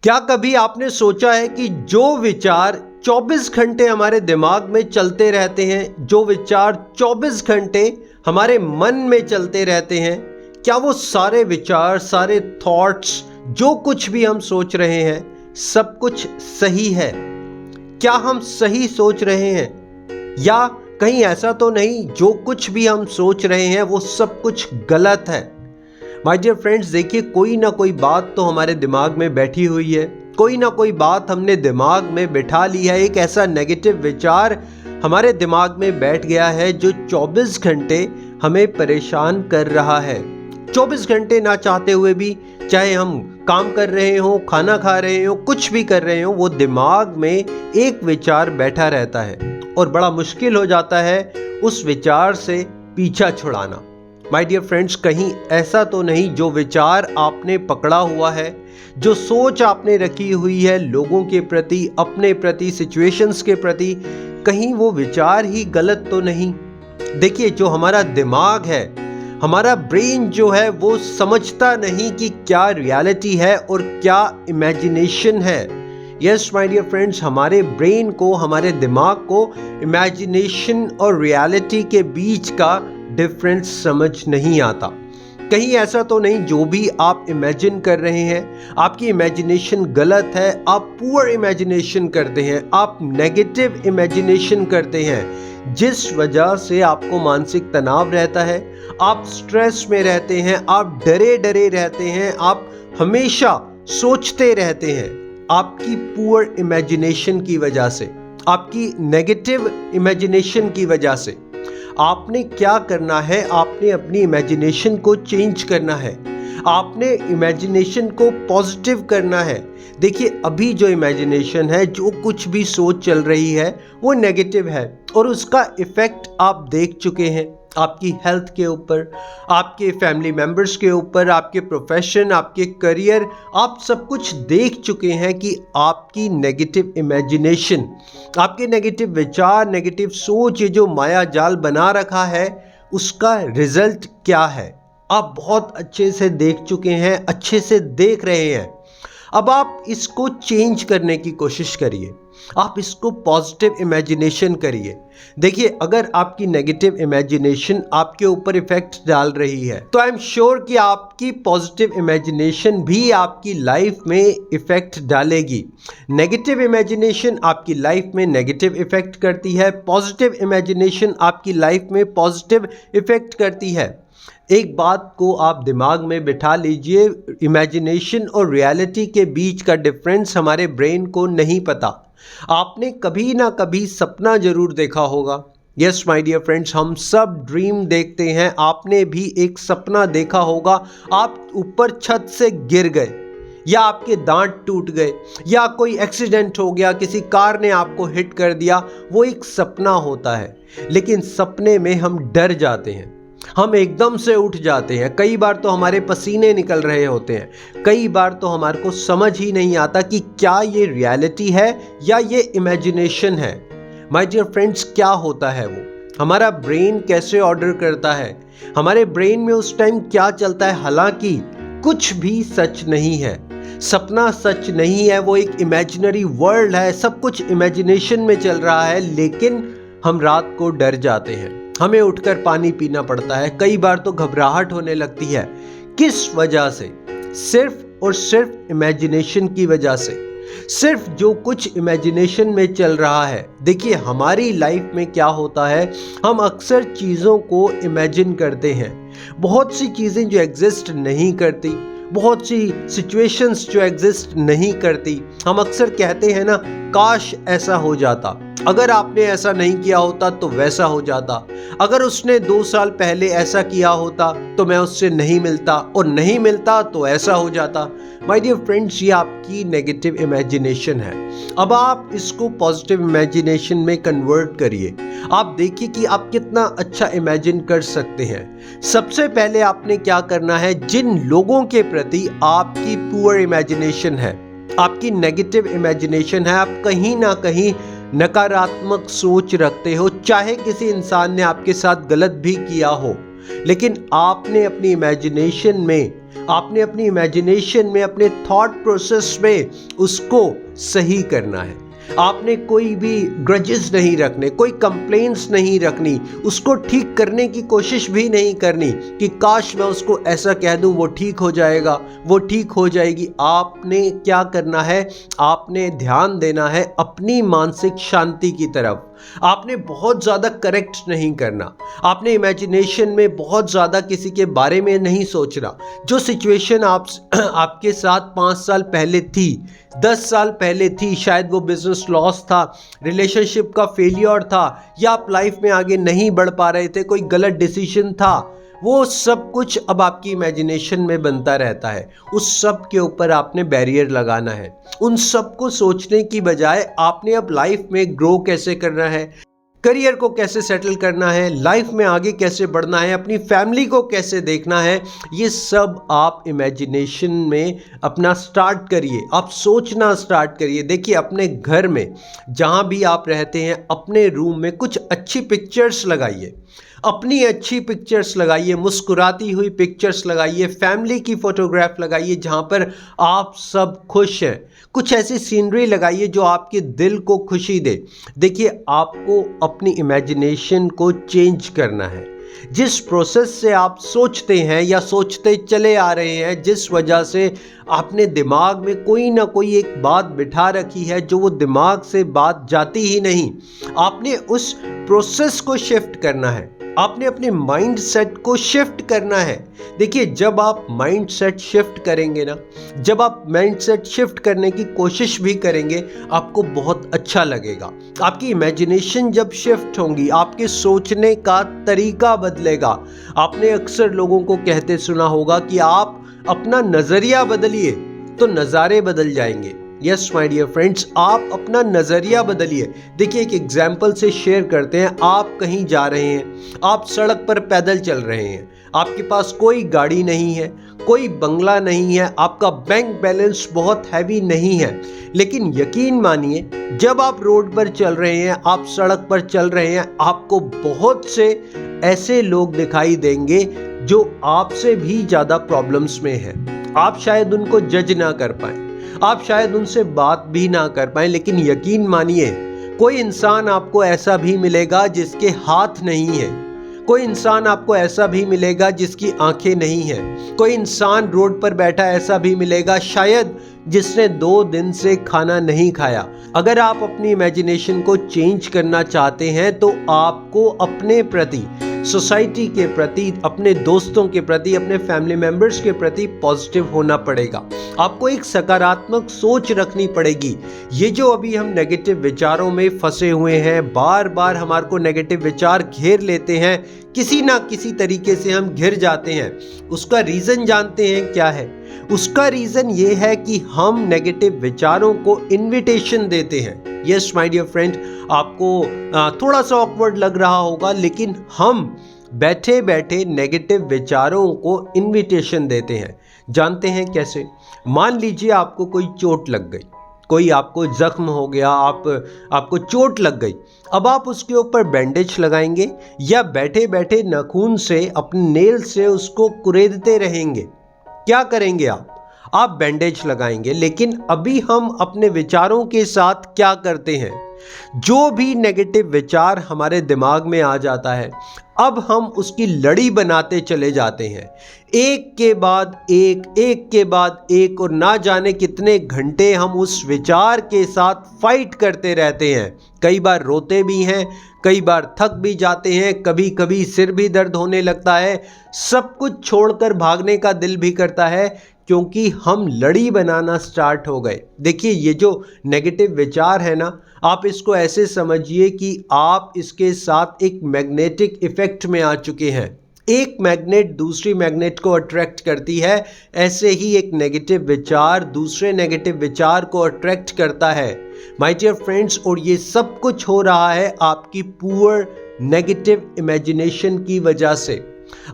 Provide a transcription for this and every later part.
क्या कभी आपने सोचा है कि जो विचार 24 घंटे हमारे दिमाग में चलते रहते हैं, जो विचार 24 घंटे हमारे मन में चलते रहते हैं, क्या वो सारे विचार, सारे थॉट्स, जो कुछ भी हम सोच रहे हैं, सब कुछ सही है? क्या हम सही सोच रहे हैं, या कहीं ऐसा तो नहीं जो कुछ भी हम सोच रहे हैं वो सब कुछ गलत है? माय डियर फ्रेंड्स, देखिए, कोई ना कोई बात तो हमारे दिमाग में बैठी हुई है, कोई ना कोई बात हमने दिमाग में बिठा ली है। एक ऐसा नेगेटिव विचार हमारे दिमाग में बैठ गया है जो 24 घंटे हमें परेशान कर रहा है। 24 घंटे ना चाहते हुए भी, चाहे हम काम कर रहे हो, खाना खा रहे हो, कुछ भी कर रहे हो, वो दिमाग में एक विचार बैठा रहता है और बड़ा मुश्किल हो जाता है उस विचार से पीछा छुड़ाना। माय डियर फ्रेंड्स, कहीं ऐसा तो नहीं जो विचार आपने पकड़ा हुआ है, जो सोच आपने रखी हुई है लोगों के प्रति, अपने प्रति, सिचुएशंस के प्रति, कहीं वो विचार ही गलत तो नहीं? देखिए, जो हमारा दिमाग है, हमारा ब्रेन जो है, वो समझता नहीं कि क्या रियलिटी है और क्या इमेजिनेशन है। यस माय डियर फ्रेंड्स, हमारे ब्रेन को, हमारे दिमाग को इमेजिनेशन और रियलिटी के बीच का डिफरेंस समझ नहीं आता। कहीं ऐसा तो नहीं जो भी आप इमेजिन कर रहे हैं, आपकी इमेजिनेशन गलत है, आप पुअर इमेजिनेशन करते हैं, आप नेगेटिव इमेजिनेशन करते हैं, जिस वजह से आपको मानसिक तनाव रहता है, आप स्ट्रेस में रहते हैं, आप डरे डरे रहते हैं, आप हमेशा सोचते रहते हैं। आपकी पुअर इमेजिनेशन की वजह से, आपकी नेगेटिव इमेजिनेशन की वजह से। आपने क्या करना है? आपने अपनी इमेजिनेशन को चेंज करना है, आपने इमेजिनेशन को पॉजिटिव करना है। देखिए, अभी जो इमेजिनेशन है, जो कुछ भी सोच चल रही है, वो नेगेटिव है और उसका इफेक्ट आप देख चुके हैं आपकी हेल्थ के ऊपर, आपके फैमिली मेंबर्स के ऊपर, आपके प्रोफेशन, आपके करियर, आप सब कुछ देख चुके हैं कि आपकी नेगेटिव इमेजिनेशन, आपके नेगेटिव विचार, नेगेटिव सोच, ये जो माया जाल बना रखा है, उसका रिजल्ट क्या है आप बहुत अच्छे से देख चुके हैं, अच्छे से देख रहे हैं। अब आप इसको चेंज करने की कोशिश करिए, आप इसको पॉजिटिव इमेजिनेशन करिए। देखिए, अगर आपकी नेगेटिव इमेजिनेशन आपके ऊपर इफेक्ट डाल रही है, तो आई एम श्योर कि आपकी पॉजिटिव इमेजिनेशन भी आपकी लाइफ में इफेक्ट डालेगी। नेगेटिव इमेजिनेशन आपकी लाइफ में नेगेटिव इफेक्ट करती है, पॉजिटिव इमेजिनेशन आपकी लाइफ में पॉजिटिव इफेक्ट करती है। एक बात को आप दिमाग में बिठा लीजिए, इमेजिनेशन और रियलिटी के बीच का डिफरेंस हमारे ब्रेन को नहीं पता। आपने कभी ना कभी सपना जरूर देखा होगा। यस माय डियर फ्रेंड्स, हम सब ड्रीम देखते हैं। आपने भी एक सपना देखा होगा, आप ऊपर छत से गिर गए, या आपके दांत टूट गए, या कोई एक्सीडेंट हो गया, किसी कार ने आपको हिट कर दिया। वो एक सपना होता है, लेकिन सपने में हम डर जाते हैं, हम एकदम से उठ जाते हैं। कई बार तो हमारे पसीने निकल रहे होते हैं, कई बार तो हमारे को समझ ही नहीं आता कि क्या ये रियलिटी है या ये इमेजिनेशन है। माय डियर फ्रेंड्स, क्या होता है वो? हमारा ब्रेन कैसे ऑर्डर करता है, हमारे ब्रेन में उस टाइम क्या चलता है? हालांकि कुछ भी सच नहीं है, सपना सच नहीं है, वो एक इमेजिनरी वर्ल्ड है, सब कुछ इमेजिनेशन में चल रहा है। लेकिन हम रात को डर जाते हैं, हमें उठकर पानी पीना पड़ता है, कई बार तो घबराहट होने लगती है। किस वजह से? सिर्फ और सिर्फ इमेजिनेशन की वजह से, सिर्फ जो कुछ इमेजिनेशन में चल रहा है। देखिए, हमारी लाइफ में क्या होता है, हम अक्सर चीज़ों को इमेजिन करते हैं, बहुत सी चीज़ें जो एग्जिस्ट नहीं करती, बहुत सी सिचुएशंस जो एग्जिस्ट नहीं करती। हम अक्सर कहते हैं ना, काश ऐसा हो जाता, अगर आपने ऐसा नहीं किया होता तो वैसा हो जाता, अगर उसने 2 साल पहले ऐसा किया होता तो मैं उससे नहीं मिलता, और नहीं मिलता तो ऐसा हो जाता। माय डियर फ्रेंड्स, ये आपकी नेगेटिव इमेजिनेशन है। अब आप इसको पॉजिटिव इमेजिनेशन में कन्वर्ट करिए। आप देखिए कि आप कितना अच्छा इमेजिन कर सकते हैं। सबसे पहले आपने क्या करना है, जिन लोगों के प्रति आपकी पुअर इमेजिनेशन है, आपकी नेगेटिव इमेजिनेशन है, आप कहीं ना कहीं नकारात्मक सोच रखते हो, चाहे किसी इंसान ने आपके साथ गलत भी किया हो, लेकिन आपने अपनी इमेजिनेशन में आपने अपनी इमेजिनेशन में, अपने थॉट प्रोसेस में उसको सही करना है। आपने कोई भी ग्रजेस नहीं रखने, कोई कंप्लेंट्स नहीं रखनी, उसको ठीक करने की कोशिश भी नहीं करनी कि काश मैं उसको ऐसा कह दूं वो ठीक हो जाएगा, वो ठीक हो जाएगी। आपने क्या करना है, आपने ध्यान देना है अपनी मानसिक शांति की तरफ। आपने बहुत ज़्यादा करेक्ट नहीं करना, आपने इमेजिनेशन में बहुत ज़्यादा किसी के बारे में नहीं सोचना। जो सिचुएशन आपके साथ 5 साल पहले थी, 10 साल पहले थी, शायद वो बिजनेस लॉस था, रिलेशनशिप का फेलियर था, या आप लाइफ में आगे नहीं बढ़ पा रहे थे, कोई गलत डिसीजन था, वो सब कुछ अब आपकी इमेजिनेशन में बनता रहता है। उस सब के ऊपर आपने बैरियर लगाना है। उन सब को सोचने की बजाय आपने अब लाइफ में ग्रो कैसे करना है, करियर को कैसे सेटल करना है, लाइफ में आगे कैसे बढ़ना है, अपनी फैमिली को कैसे देखना है, ये सब आप इमेजिनेशन में अपना स्टार्ट करिए, आप सोचना स्टार्ट करिए। देखिए, अपने घर में जहाँ भी आप रहते हैं, अपने रूम में कुछ अच्छी पिक्चर्स लगाइए, अपनी अच्छी पिक्चर्स लगाइए, मुस्कुराती हुई पिक्चर्स लगाइए, फैमिली की फोटोग्राफ लगाइए जहाँ पर आप सब खुश हैं। कुछ ऐसी सीनरी लगाइए जो आपके दिल को खुशी दे। देखिए, आपको अपनी इमेजिनेशन को चेंज करना है। जिस प्रोसेस से आप सोचते हैं या सोचते चले आ रहे हैं, जिस वजह से आपने दिमाग में कोई ना कोई एक बात बिठा रखी है जो वो दिमाग से बात जाती ही नहीं, आपने उस प्रोसेस को शिफ्ट करना है। आपने अपने माइंड सेट को शिफ्ट करना है। देखिए, जब आप माइंड सेट शिफ्ट करेंगे ना, जब आप माइंड सेट शिफ्ट करने की कोशिश भी करेंगे, आपको बहुत अच्छा लगेगा। आपकी इमेजिनेशन जब शिफ्ट होंगी, आपके सोचने का तरीका बदलेगा। आपने अक्सर लोगों को कहते सुना होगा कि आप अपना नज़रिया बदलिए तो नज़ारे बदल जाएंगे। यस माय डियर फ्रेंड्स, आप अपना नज़रिया बदलिए। देखिए, एक एग्जाम्पल से शेयर करते हैं। आप कहीं जा रहे हैं, आप सड़क पर पैदल चल रहे हैं, आपके पास कोई गाड़ी नहीं है, कोई बंगला नहीं है, आपका बैंक बैलेंस बहुत हैवी नहीं है, लेकिन यकीन मानिए, जब आप रोड पर चल रहे हैं, आप सड़क पर चल रहे हैं, आपको बहुत से ऐसे लोग दिखाई देंगे जो आपसे भी ज़्यादा प्रॉब्लम्स में हैं। आप शायद उनको जज ना कर पाएं, आप शायद उनसे बात भी ना कर पाएं, लेकिन यकीन मानिए, कोई इंसान आपको ऐसा भी मिलेगा जिसके हाथ नहीं है, कोई इंसान आपको ऐसा भी मिलेगा जिसकी आंखें नहीं हैं, कोई इंसान रोड पर बैठा ऐसा भी मिलेगा शायद जिसने 2 दिन से खाना नहीं खाया। अगर आप अपनी इमेजिनेशन को चेंज करना चाहते हैं तो आपको अपने प्रति, सोसाइटी के प्रति, अपने दोस्तों के प्रति, अपने फैमिली मेंबर्स के प्रति पॉजिटिव होना पड़ेगा। आपको एक सकारात्मक सोच रखनी पड़ेगी। ये जो अभी हम नेगेटिव विचारों में फंसे हुए हैं, बार बार हमारे को नेगेटिव विचार घेर लेते हैं, किसी ना किसी तरीके से हम घिर जाते हैं। उसका रीज़न जानते हैं क्या है? उसका रीज़न ये है कि हम नेगेटिव विचारों को इन्विटेशन देते हैं। यस माय डियर फ्रेंड, आपको थोड़ा सा ऑकवर्ड लग रहा होगा, लेकिन हम बैठे बैठे नेगेटिव विचारों को इन्विटेशन देते हैं। जानते हैं कैसे? मान लीजिए आपको कोई चोट लग गई, कोई आपको जख्म हो गया, आपको चोट लग गई। अब आप उसके ऊपर बैंडेज लगाएंगे या बैठे बैठे नाखून से, अपने नेल से उसको कुरेदते रहेंगे? क्या करेंगे आप बैंडेज लगाएंगे। लेकिन अभी हम अपने विचारों के साथ क्या करते हैं? जो भी नेगेटिव विचार हमारे दिमाग में आ जाता है, अब हम उसकी लड़ी बनाते चले जाते हैं, एक के बाद एक, एक के बाद एक, और ना जाने कितने घंटे हम उस विचार के साथ फाइट करते रहते हैं। कई बार रोते भी हैं, कई बार थक भी जाते हैं, कभी कभी सिर भी दर्द होने लगता है, सब कुछ छोड़कर भागने का दिल भी करता है, क्योंकि हम लड़ी बनाना स्टार्ट हो गए। देखिए, ये जो नेगेटिव विचार है ना, आप इसको ऐसे समझिए कि आप इसके साथ एक मैग्नेटिक इफेक्ट में आ चुके हैं। एक मैग्नेट दूसरी मैग्नेट को अट्रैक्ट करती है, ऐसे ही एक नेगेटिव विचार दूसरे नेगेटिव विचार को अट्रैक्ट करता है माय डियर फ्रेंड्स। और ये सब कुछ हो रहा है आपकी पुअर नेगेटिव इमेजिनेशन की वजह से।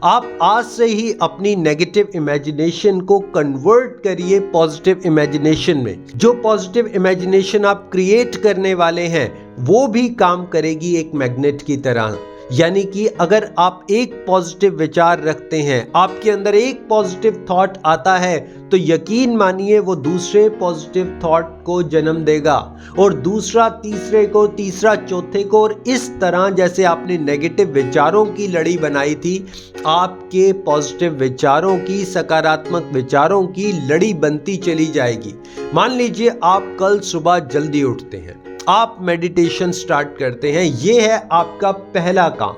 आप आज से ही अपनी नेगेटिव इमेजिनेशन को कन्वर्ट करिए पॉजिटिव इमेजिनेशन में। जो पॉजिटिव इमेजिनेशन आप क्रिएट करने वाले हैं वो भी काम करेगी एक मैग्नेट की तरह। यानी कि अगर आप एक पॉजिटिव विचार रखते हैं, आपके अंदर एक पॉजिटिव थॉट आता है, तो यकीन मानिए वो दूसरे पॉजिटिव थॉट को जन्म देगा और दूसरा तीसरे को, तीसरा चौथे को, और इस तरह जैसे आपने नेगेटिव विचारों की लड़ी बनाई थी, आपके पॉजिटिव विचारों की, सकारात्मक विचारों की लड़ी बनती चली जाएगी। मान लीजिए आप कल सुबह जल्दी उठते हैं, आप मेडिटेशन स्टार्ट करते हैं। यह है आपका पहला काम।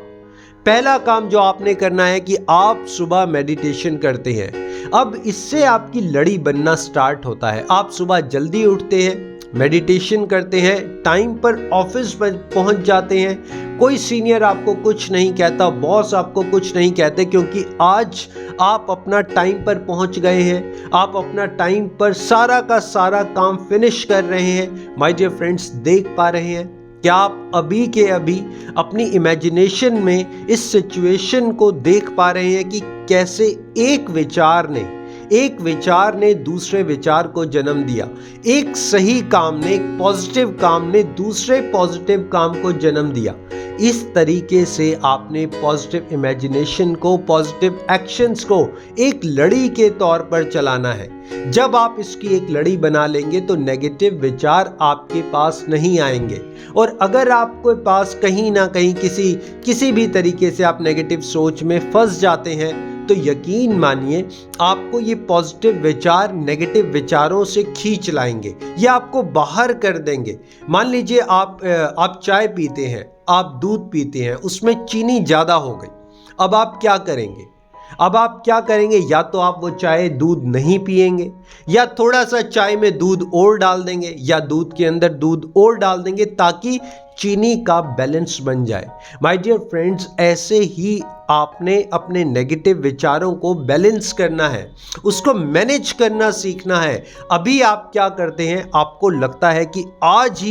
पहला काम जो आपने करना है कि आप सुबह मेडिटेशन करते हैं। अब इससे आपकी लड़ी बनना स्टार्ट होता है। आप सुबह जल्दी उठते हैं, मेडिटेशन करते हैं, टाइम पर ऑफिस पर पहुंच जाते हैं। कोई सीनियर आपको कुछ नहीं कहता, बॉस आपको कुछ नहीं कहते, क्योंकि आज आप अपना टाइम पर पहुंच गए हैं। आप अपना टाइम पर सारा का सारा काम फिनिश कर रहे हैं। माय डियर फ्रेंड्स, देख पा रहे हैं क्या आप अभी के अभी अपनी इमेजिनेशन में इस सिचुएशन को देख पा रहे हैं कि कैसे एक विचार ने दूसरे विचार को जन्म दिया। एक सही काम ने, एक पॉजिटिव काम ने दूसरे पॉजिटिव काम को जन्म दिया। इस तरीके से आपने पॉजिटिव इमेजिनेशन को, पॉजिटिव एक्शंस को एक लड़ी के तौर पर चलाना है। जब आप इसकी एक लड़ी बना लेंगे तो नेगेटिव विचार आपके पास नहीं आएंगे। और अगर आपके पास कहीं ना कहीं किसी भी तरीके से आप नेगेटिव सोच में फंस जाते हैं, तो यकीन मानिए आपको ये पॉजिटिव विचार नेगेटिव विचारों से खींच लाएंगे, ये आपको बाहर कर देंगे। मान लीजिए आप चाय पीते हैं, आप दूध पीते हैं, उसमें चीनी ज़्यादा हो गई। अब आप क्या करेंगे? या तो आप वो चाय दूध नहीं पिएंगे, या थोड़ा सा चाय में दूध और डाल देंगे, या दूध के अंदर दूध और डाल देंगे ताकि चीनी का बैलेंस बन जाए। माय डियर फ्रेंड्स, ऐसे ही आपने अपने नेगेटिव विचारों को बैलेंस करना है, उसको मैनेज करना सीखना है। अभी आप क्या करते हैं, आपको लगता है कि आज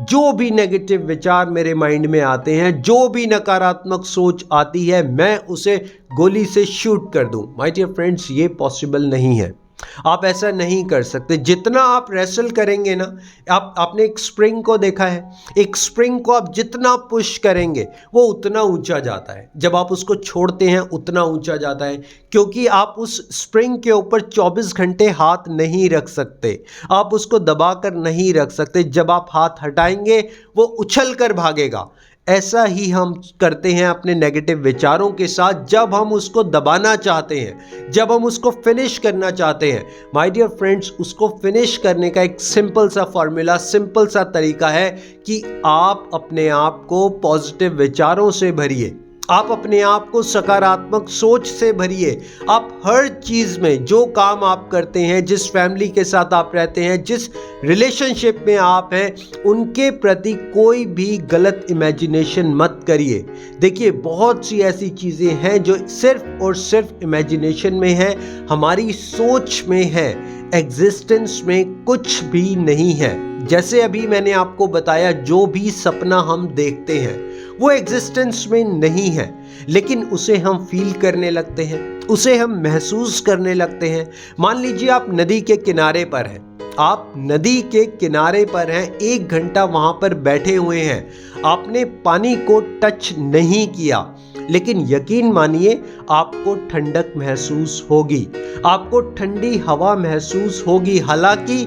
जो भी नेगेटिव विचार मेरे माइंड में आते हैं, जो भी नकारात्मक सोच आती है, मैं उसे गोली से शूट कर दूं। माय डियर फ्रेंड्स, ये पॉसिबल नहीं है। आप ऐसा नहीं कर सकते। जितना आप रेसल करेंगे ना, आपने एक स्प्रिंग को देखा है, एक स्प्रिंग को आप जितना पुश करेंगे वो उतना ऊंचा जाता है, जब आप उसको छोड़ते हैं उतना ऊंचा जाता है, क्योंकि आप उस स्प्रिंग के ऊपर 24 घंटे हाथ नहीं रख सकते, आप उसको दबाकर नहीं रख सकते। जब आप हाथ हटाएंगे वो उछल कर भागेगा। ऐसा ही हम करते हैं अपने नेगेटिव विचारों के साथ। जब हम उसको दबाना चाहते हैं, जब हम उसको फिनिश करना चाहते हैं, माय डियर फ्रेंड्स, उसको फिनिश करने का एक सिंपल सा फॉर्मूला, सिंपल सा तरीका है कि आप अपने आप को पॉजिटिव विचारों से भरिए, आप अपने आप को सकारात्मक सोच से भरिए। आप हर चीज़ में, जो काम आप करते हैं, जिस फैमिली के साथ आप रहते हैं, जिस रिलेशनशिप में आप हैं, उनके प्रति कोई भी गलत इमेजिनेशन मत करिए। देखिए, बहुत सी ऐसी चीज़ें हैं जो सिर्फ और सिर्फ इमेजिनेशन में है, हमारी सोच में है, एग्जिस्टेंस में कुछ भी नहीं है। जैसे अभी मैंने आपको बताया, जो भी सपना हम देखते हैं वो एग्जिस्टेंस में नहीं है, लेकिन उसे हम फील करने लगते हैं, उसे हम महसूस करने लगते हैं। मान लीजिए आप नदी के किनारे पर हैं, आप नदी के किनारे पर हैं, 1 घंटा वहां पर बैठे हुए हैं, आपने पानी को टच नहीं किया, लेकिन यकीन मानिए आपको ठंडक महसूस होगी, आपको ठंडी हवा महसूस होगी। हालांकि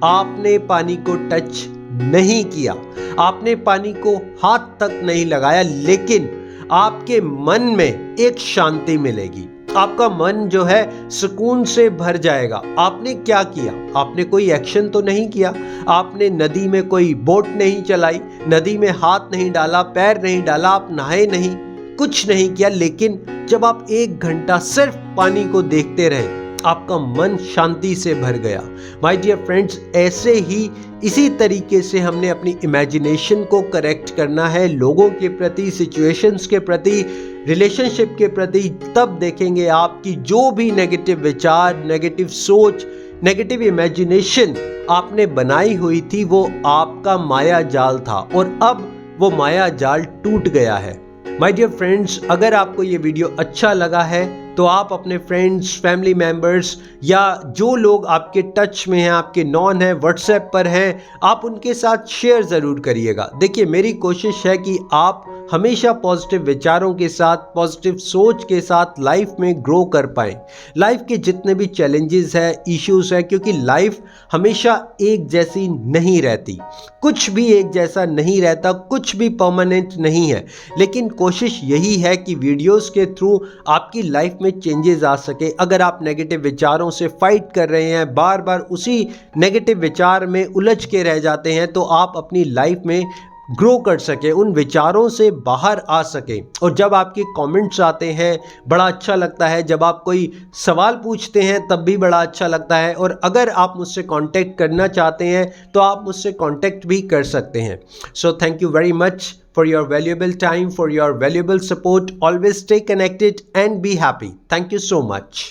आपने पानी को टच नहीं किया, आपने पानी को हाथ तक नहीं लगाया, लेकिन आपके मन में एक शांति मिलेगी, आपका मन जो है सुकून से भर जाएगा। आपने क्या किया? आपने कोई एक्शन तो नहीं किया, आपने नदी में कोई बोट नहीं चलाई, नदी में हाथ नहीं डाला, पैर नहीं डाला, आप नहाए नहीं, कुछ नहीं किया, लेकिन जब आप 1 घंटा सिर्फ पानी को देखते रहे, आपका मन शांति से भर गया। माय डियर फ्रेंड्स, ऐसे ही इसी तरीके से हमने अपनी इमेजिनेशन को करेक्ट करना है, लोगों के प्रति, सिचुएशंस के प्रति, रिलेशनशिप के प्रति। तब देखेंगे आपकी जो भी नेगेटिव विचार, नेगेटिव सोच, नेगेटिव इमेजिनेशन आपने बनाई हुई थी, वो आपका माया जाल था और अब वो माया जाल टूट गया है। माय डियर फ्रेंड्स, अगर आपको ये वीडियो अच्छा लगा है तो आप अपने फ्रेंड्स, फैमिली मेम्बर्स या जो लोग आपके टच में हैं, आपके नॉन हैं, व्हाट्सएप पर हैं, आप उनके साथ शेयर ज़रूर करिएगा। देखिए, मेरी कोशिश है कि आप हमेशा पॉजिटिव विचारों के साथ, पॉजिटिव सोच के साथ लाइफ में ग्रो कर पाएँ। लाइफ के जितने भी चैलेंजेस हैं, इश्यूज़ हैं, क्योंकि लाइफ हमेशा एक जैसी नहीं रहती, कुछ भी एक जैसा नहीं रहता, कुछ भी परमानेंट नहीं है। लेकिन कोशिश यही है कि वीडियोस के थ्रू आपकी लाइफ में चेंजेस आ सके। अगर आप नेगेटिव विचारों से फाइट कर रहे हैं, बार बार उसी नेगेटिव विचार में उलझ के रह जाते हैं, तो आप अपनी लाइफ में ग्रो कर सके, उन विचारों से बाहर आ सके। और जब आपके कमेंट्स आते हैं बड़ा अच्छा लगता है, जब आप कोई सवाल पूछते हैं तब भी बड़ा अच्छा लगता है। और अगर आप मुझसे कांटेक्ट करना चाहते हैं तो आप मुझसे कांटेक्ट भी कर सकते हैं। So thank you very much for your valuable time, for your valuable support. Always stay connected and be happy. Thank you so much.